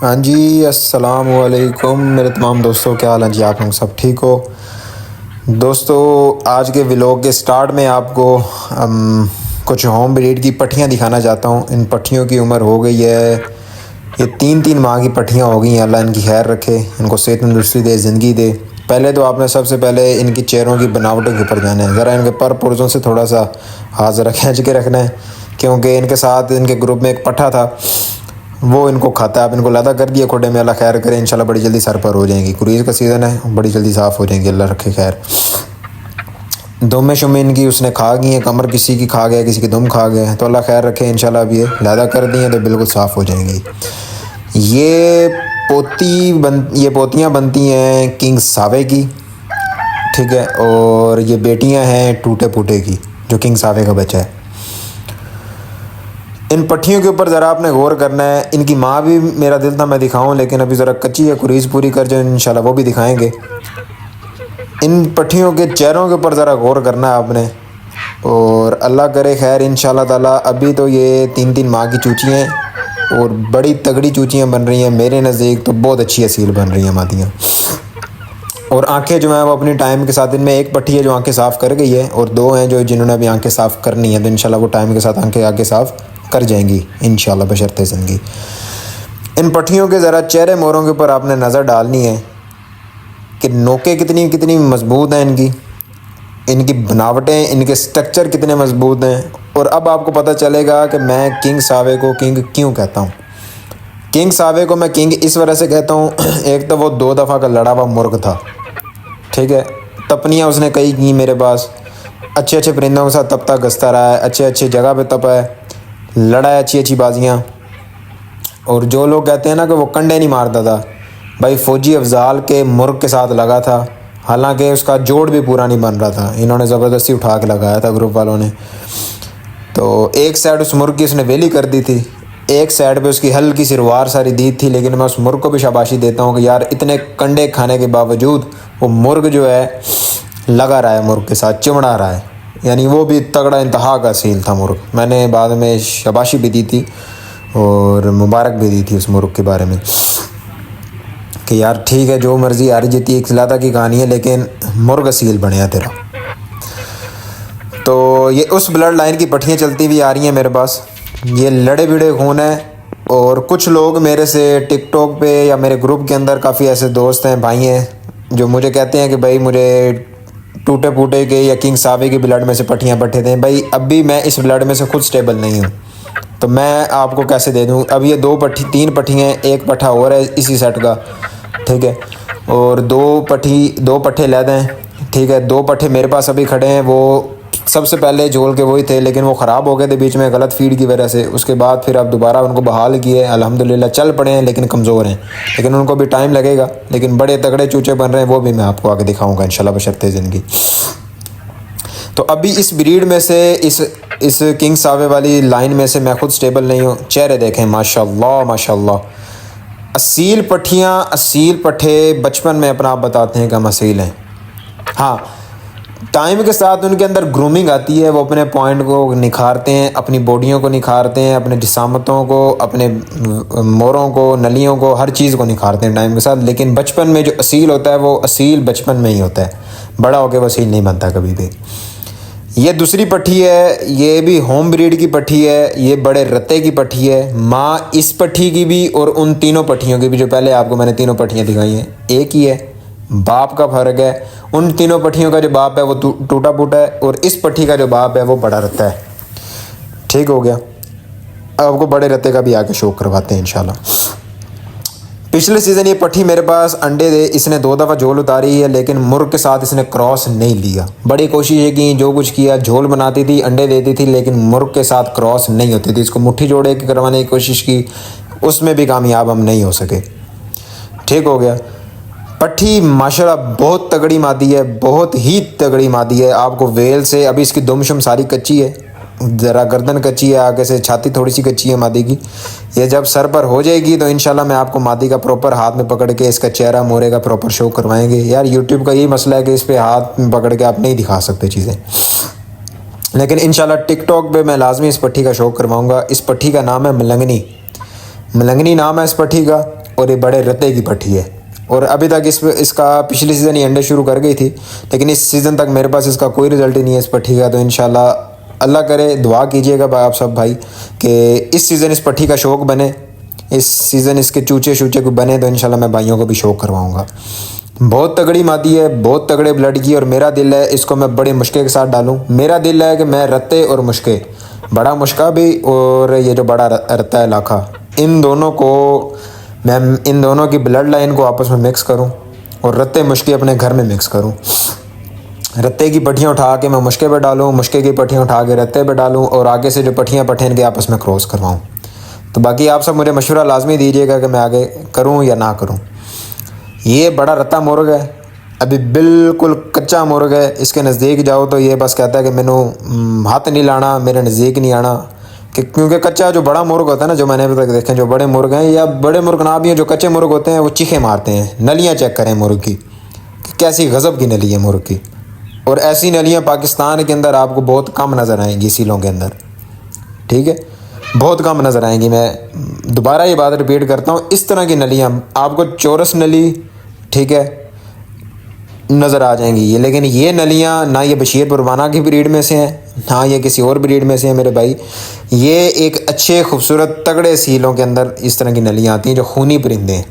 हाँ जी, अस्सलाम वालेकुम मेरे तमाम दोस्तों, क्या हाल है जी? आप लोग सब ठीक हो? दोस्तों, आज के व्लॉग के स्टार्ट में आपको कुछ होम ब्रीड की पट्ठियाँ दिखाना चाहता हूँ। इन पट्ठियों की उम्र हो गई है, ये 3-3 माह की पट्ठियाँ हो गई हैं। अल्लाह इनकी खैर रखे, इनको सेहत तंदुरुस्ती दे, ज़िंदगी दे। पहले तो आपने सबसे पहले इनकी चेहरों की बनावटों के ऊपर जाना है। ज़रा इनके पर पुर्जों से थोड़ा सा हाथ ज़रा खींच के रखना है, क्योंकि इनके साथ इनके ग्रुप में एक पट्ठा था, वो इनको खाता है। आप इनको लादा कर दिया खुडे में, अल्लाह खैर करे, इंशाल्लाह बड़ी जल्दी सर पर हो जाएंगी। कुरीज़ का सीज़न है, बड़ी जल्दी साफ़ हो जाएंगी, अल्लाह रखे खैर। दुम शुम इनकी उसने खा गई है, कमर किसी की खा गया, किसी की दुम खा गया, तो अल्लाह खैर रखे, इंशाल्लाह अब ये लादा कर दी हैं तो बिल्कुल साफ़ हो जाएंगी। ये पोतियाँ बनती हैं किंग सावे की, ठीक है, और ये बेटियाँ हैं टूटे फूटे की, जो किंग सावे का बच्चा है। इन पट्ठियों के ऊपर ज़रा आपने गौर करना है। इनकी माँ भी मेरा दिल था मैं दिखाऊं, लेकिन अभी ज़रा कच्ची है, कुरीज़ पूरी कर जाए इंशाल्लाह वो भी दिखाएंगे। इन पट्ठियों के चेहरों के ऊपर ज़रा गौर करना है आपने, और अल्लाह करे खैर इंशाल्लाह ताला। अभी तो ये 3-3 माह की चूचियाँ हैं और बड़ी तगड़ी चूचियाँ बन रही हैं। मेरे नज़दीक तो बहुत अच्छी असील बन रही हैं मादियाँ। और आंखें जो हैं वो अपनी टाइम के साथ, इनमें एक पट्ठी है जो आंखें साफ़ कर गई है, और 2 हैं जो जिन्होंने अभी आंखें साफ़ करनी है, तो इंशाल्लाह वो टाइम के साथ आंखें आगे साफ़ कर जाएंगी इंशाल्लाह बशर्ते ज़िंदगी। इन पट्ठियों के ज़रा चेहरे मोरों के ऊपर आपने नज़र डालनी है कि नोकें कितनी कितनी मज़बूत हैं इनकी बनावटें, इनके स्ट्रक्चर कितने मज़बूत हैं। और अब आपको पता चलेगा कि मैं किंग सावे को किंग क्यों कहता हूँ। किंग सावे को मैं किंग इस वजह से कहता हूँ, एक तो वो 2 दफ़ा का लड़ा हुआ मुर्ग था, ठीक है। तपनियाँ उसने कई की मेरे पास, अच्छे अच्छे परिंदों के साथ तपता गसता रहा है, अच्छे अच्छे जगह पे तपा है, लड़ा है अच्छी अच्छी बाजियाँ। और जो लोग कहते हैं ना कि वो कंडे नहीं मारता था, भाई फ़ौजी अफजाल के मुर्ग के साथ लगा था, हालांकि उसका जोड़ भी पूरा नहीं बन रहा था, इन्होंने ज़बरदस्ती उठा के लगाया था ग्रुप वालों ने। तो एक साइड उस मुर्ग की उसने वेली कर दी थी, एक साइड पे उसकी हल्की सी रुआर सारी दी थी। लेकिन मैं उस मुर्ग को भी शाबाशी देता हूँ कि यार इतने कंडे खाने के बावजूद वो मुर्ग जो है लगा रहा है, मुर्ग के साथ चिमड़ा रहा है, यानी वो भी तगड़ा इंतहा का सील था मुर्ग। मैंने बाद में शाबाशी भी दी थी और मुबारक भी दी थी उस मुर्ग के बारे में कि यार ठीक है, जो मर्ज़ी हारी जीती एक खिलाता की कहानी है, लेकिन मुर्ग असील बनया तेरा। तो ये उस ब्लड लाइन की पट्ठियाँ चलती हुई आ रही हैं मेरे पास। ये लड़े भिड़े खून है। और कुछ लोग मेरे से टिकटॉक पे या मेरे ग्रुप के अंदर काफ़ी ऐसे दोस्त हैं, भाई हैं, जो मुझे कहते हैं कि भाई मुझे टूटे फूटे के या किंग सावे के ब्लड में से पट्ठियाँ पट्टे दें। भाई अभी मैं इस ब्लड में से खुद स्टेबल नहीं हूँ, तो मैं आपको कैसे दे दूँ। अब ये 3 पट्ठियाँ, एक पट्ठा और है इसी सेट का, ठीक है, और 2 पट्ठे ले दें, ठीक है। 2 पट्ठे मेरे पास अभी खड़े हैं, वो सबसे पहले झोल के वही थे, लेकिन वो ख़राब हो गए थे बीच में गलत फीड की वजह से। उसके बाद फिर अब दोबारा उनको बहाल किए, अल्हम्दुलिल्लाह चल पड़े हैं, लेकिन कमज़ोर हैं, लेकिन उनको भी टाइम लगेगा। लेकिन बड़े तगड़े चूचे बन रहे हैं, वो भी मैं आपको आगे दिखाऊंगा इंशाल्लाह बशर्ते ज़िंदगी। तो अभी इस ब्रीड में से इस किंग सावे वाली लाइन में से मैं खुद स्टेबल नहीं हूँ। चेहरे देखें माशाल्लाह माशाल्लाह, असील पट्ठियाँ, असील पट्ठे बचपन में अपना आप बताते हैं कि हम असील हैं। हाँ, टाइम के साथ उनके अंदर ग्रूमिंग आती है, वो अपने पॉइंट को निखारते हैं, अपनी बॉडियों को निखारते हैं, अपने जिसामतों को, अपने मोरों को, नलियों को, हर चीज़ को निखारते हैं टाइम के साथ। लेकिन बचपन में जो असील होता है वो असील बचपन में ही होता है, बड़ा होकर वो असील नहीं बनता कभी भी। ये दूसरी पट्ठी है, ये भी होम ब्रीड की पट्ठी है, ये बड़े रत्ते की पट्ठी है। माँ इस पट्ठी की भी और उन 3 पट्ठियों की भी, जो पहले आपको मैंने 3 पट्ठियाँ दिखाई हैं, एक ही है। बाप का फ़र्क है, उन 3 पट्ठियों का जो बाप है वो टूटा फूटा है, और इस पट्ठी का जो बाप है वो बड़ा रत्ता है। ठीक हो गया। अब आपको बड़े रत्ते का भी आके शो करवाते हैं इंशाल्लाह। पिछले सीज़न ये पट्ठी मेरे पास अंडे दे, इसने 2 दफ़ा झोल उतारी है, लेकिन मुर्ग के साथ इसने क्रॉस नहीं लिया। बड़ी कोशिश की, जो कुछ किया, झोल बनाती थी, अंडे देती थी, लेकिन मुर्ग के साथ क्रॉस नहीं होती थी। इसको मुट्ठी जोड़े के करवाने की कोशिश की, उसमें भी कामयाब हम नहीं हो सके। ठीक हो गया। पट्ठी माशाल्लाह बहुत तगड़ी मादी है, बहुत ही तगड़ी मादी है। आपको वेल से, अभी इसकी दुमशुम सारी कच्ची है, ज़रा गर्दन कच्ची है, आगे से छाती थोड़ी सी कच्ची है मादी की। ये जब सर पर हो जाएगी तो इंशाल्लाह मैं आपको मादी का प्रॉपर हाथ में पकड़ के इसका चेहरा मोरे का प्रॉपर शो करवाएंगे। यार यूट्यूब का यही मसला है कि इस पर हाथ में पकड़ के आप नहीं दिखा सकते चीज़ें, लेकिन इंशाल्लाह टिकटॉक पे मैं लाजमी इस पट्ठी का शो करवाऊँगा। इस पट्ठी का नाम है मलंगनी, मलंगनी नाम है इस पट्ठी का। और ये बड़े रत्ते की पट्टी है। और अभी तक इसका पिछले सीज़न ही अंडे शुरू कर गई थी, लेकिन इस सीज़न तक मेरे पास इसका कोई रिज़ल्ट ही नहीं है इस पट्टी का। तो इंशाल्लाह अल्लाह करे, दुआ कीजिएगा आप सब भाई कि इस सीज़न इस पट्टी का शौक़ बने, इस सीज़न इसके चूचे शूचे को बने, तो इंशाल्लाह मैं भाइयों को भी शौक़ करवाऊँगा। बहुत तगड़ी मादी है, बहुत तगड़े ब्लड की, और मेरा दिल है इसको मैं बड़े मुश्के के साथ डालूँ। मेरा दिल है कि मैं रत्ते और मुश्के, बड़ा मुश्का भी और ये जो बड़ा रत्ता है लाखा, इन दोनों को मैं, इन दोनों की ब्लड लाइन को आपस में मिक्स करूं और रत्ते मुश्के अपने घर में मिक्स करूं। रत्ते की पट्टियाँ उठा के मैं मुश्के पे डालूं, मुश्के की पट्टियाँ उठा के रत्ते पे डालूं, और आगे से जो पट्टियाँ पट्टे इनके आपस में क्रॉस करवाऊँ। तो बाकी आप सब मुझे मशवरा लाजमी दीजिएगा कि मैं आगे करूँ या ना करूँ। ये बड़ा रत्ता मुर्ग है, अभी बिल्कुल कच्चा मुर्ग है। इसके नज़दीक जाओ तो ये बस कहता है कि मैनू हाथ नहीं लाना, मेरे नज़दीक नहीं आना, कि क्योंकि कच्चा जो बड़ा मुर्ग होता है ना, जो मैंने अभी तक देखे जो बड़े मुर्ग हैं, या बड़े मुर्ग ना भी हैं, जो कच्चे मुर्ग होते हैं वो चीखे मारते हैं। नलियाँ चेक करें मुर्ग की, कि कैसी गज़ब की नली है मुर्ग की। और ऐसी नलियाँ पाकिस्तान के अंदर आपको बहुत कम नज़र आएंगी सीलों के अंदर, ठीक है, बहुत कम नज़र आएंगी। मैं दोबारा ये बात रिपीट करता हूँ, इस तरह की नलियाँ आपको चौरस नली, ठीक है, नज़र आ जाएंगी ये। लेकिन ये नलियाँ ना ये बशीर बुरबाना की ब्रीड में से हैं, ना ये किसी और ब्रीड में से हैं मेरे भाई। ये एक अच्छे खूबसूरत तगड़े सीलों के अंदर इस तरह की नलियाँ आती हैं जो खूनी परिंदे हैं,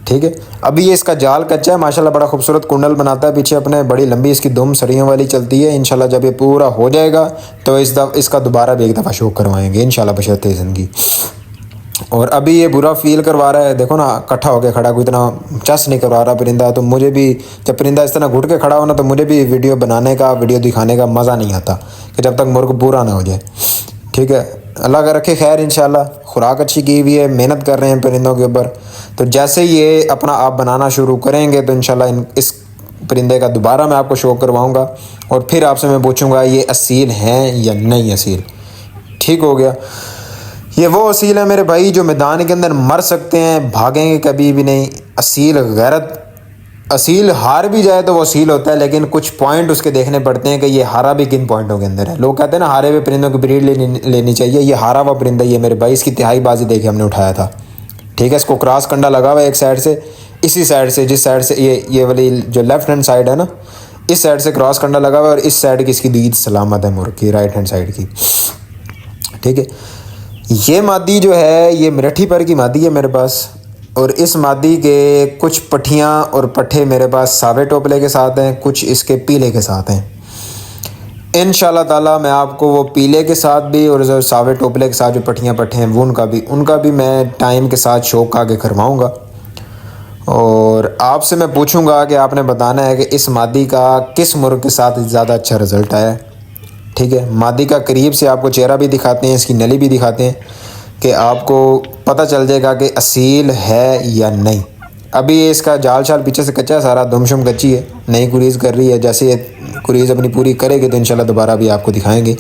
ठीक है। अभी ये इसका जाल कच्चा है, माशाल्लाह बड़ा खूबसूरत कुंडल बनाता है पीछे अपने, बड़ी लंबी इसकी दुम सरियों वाली चलती है। इंशाल्लाह जब ये पूरा हो जाएगा तो इसका दोबारा भी एक दफ़ा शो करवाएंगे इंशाल्लाह बशर्ते ज़िंदगी। और अभी ये बुरा फील करवा रहा है, देखो ना इकट्ठा होकर खड़ा, कोई इतना चस नहीं करवा रहा परिंदा। तो मुझे भी जब परिंदा इस तरह घुट के खड़ा हो ना, तो मुझे भी वीडियो बनाने का, वीडियो दिखाने का मज़ा नहीं आता कि जब तक मुर्ग पूरा ना हो जाए, ठीक है। अल्लाह का रखे खैर, इंशाल्लाह खुराक अच्छी की हुई है, मेहनत कर रहे हैं परिंदों के ऊपर। तो जैसे ये अपना आप बनाना शुरू करेंगे तो इंशाल्लाह इस परिंदे का दोबारा मैं आपको शो करवाऊँगा, और फिर आपसे मैं पूछूँगा ये असील हैं या नहीं असील। ठीक हो गया। ये वो असील है मेरे भाई जो मैदान के अंदर मर सकते हैं, भागेंगे कभी भी नहीं। असील गैरत, असील हार भी जाए तो वो असील होता है, लेकिन कुछ पॉइंट उसके देखने पड़ते हैं कि ये हारा भी किन पॉइंटों के अंदर है। लोग कहते हैं ना हारे हुए परिंदों की ब्रीड लेनी चाहिए, ये हारा हुआ परिंदा ये मेरे भाई, इसकी तिहाई बाजी देके हमने उठाया था, ठीक है। इसको क्रॉस कंडा लगा हुआ है एक साइड से, इसी साइड से, जिस साइड से ये वाली जो लेफ्ट हैंड साइड है ना, इस साइड से क्रॉस कंडा लगा हुआ है, और इस साइड की इसकी दीद सलामत है मुर्ग की, राइट हैंड साइड की, ठीक है। ये मादी जो है ये मिरठी पर की मादी है मेरे पास, और इस मादी के कुछ पट्टियाँ और पट्ठे मेरे पास सावे टोपले के साथ हैं, कुछ इसके पीले के साथ हैं। इंशाल्लाह ताला मैं आपको वो पीले के साथ भी और जो सावे टोपले के साथ जो पट्टियाँ पट्ठे हैं वो उनका भी मैं टाइम के साथ शौक आगे करवाऊँगा। और आपसे मैं पूछूँगा कि आपने बताना है कि इस मादी का किस मुर्ग के साथ ज़्यादा अच्छा रिज़ल्ट आया है, ठीक है। मादी का करीब से आपको चेहरा भी दिखाते हैं, इसकी नली भी दिखाते हैं, कि आपको पता चल जाएगा कि असील है या नहीं। अभी ये इसका जाल शाल पीछे से कच्चा, सारा दुमशुम कच्ची है, नई कुरीज़ कर रही है। जैसे ये कुरीज़ अपनी पूरी करेगी तो इंशाल्लाह दोबारा भी आपको दिखाएंगे।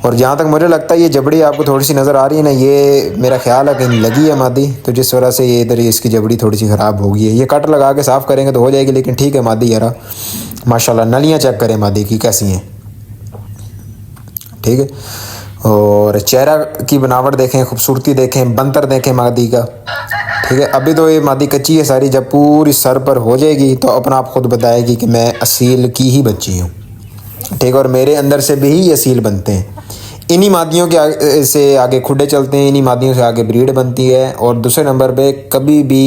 और जहाँ तक मुझे लगता है ये जबड़ी आपको थोड़ी सी नज़र आ रही है ना, ये मेरा ख्याल है कहीं लगी है मादी, तो जिस वजह से ये इधर इसकी जबड़ी थोड़ी सी ख़राब हो गई है। ये कट लगा के साफ़ करेंगे तो हो जाएगी, लेकिन ठीक है मादी यारा माशाल्लाह। नलियाँ चेक करें मादी की कैसी हैं, ठीक है। और चेहरा की बनावट देखें, खूबसूरती देखें, बंतर देखें मादी का, ठीक है। अभी तो ये मादी कच्ची है सारी, जब पूरी सर पर हो जाएगी तो अपना आप खुद बताएगी कि मैं असील की ही बच्ची हूँ, ठीक है। और मेरे अंदर से भी ही असील बनते हैं। इन्हीं मादियों के से आगे खुडे चलते हैं, इन्हीं मादियों से आगे ब्रीड बनती है। और दूसरे नंबर पे कभी भी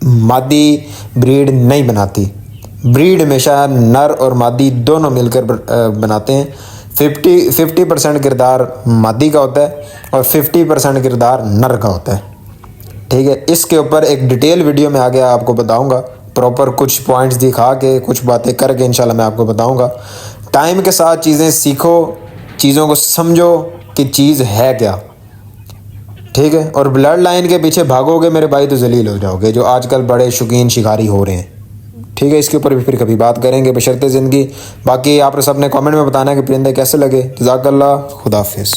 मादी ब्रीड नहीं बनाती, ब्रीड हमेशा नर और मादी दोनों मिलकर बनाते हैं। 50% किरदार मादी का होता है और 50% किरदार नर का होता है, ठीक है। इसके ऊपर एक डिटेल वीडियो में आगे आपको बताऊंगा, प्रॉपर कुछ पॉइंट्स दिखा के कुछ बातें करके इंशाल्लाह मैं आपको बताऊंगा। टाइम के साथ चीज़ें सीखो, चीज़ों को समझो कि चीज़ है क्या, ठीक है। और ब्लड लाइन के पीछे भागोगे मेरे भाई तो जलील हो जाओगे, जो आजकल बड़े शौकीन शिकारी हो रहे हैं, ठीक है। इसके ऊपर भी फिर कभी बात करेंगे बशर्ते ज़िंदगी। बाकी आप सब ने कमेंट में बताना है कि परिंदे कैसे लगे। जज़ाकल्लाह, खुदा हाफिज़।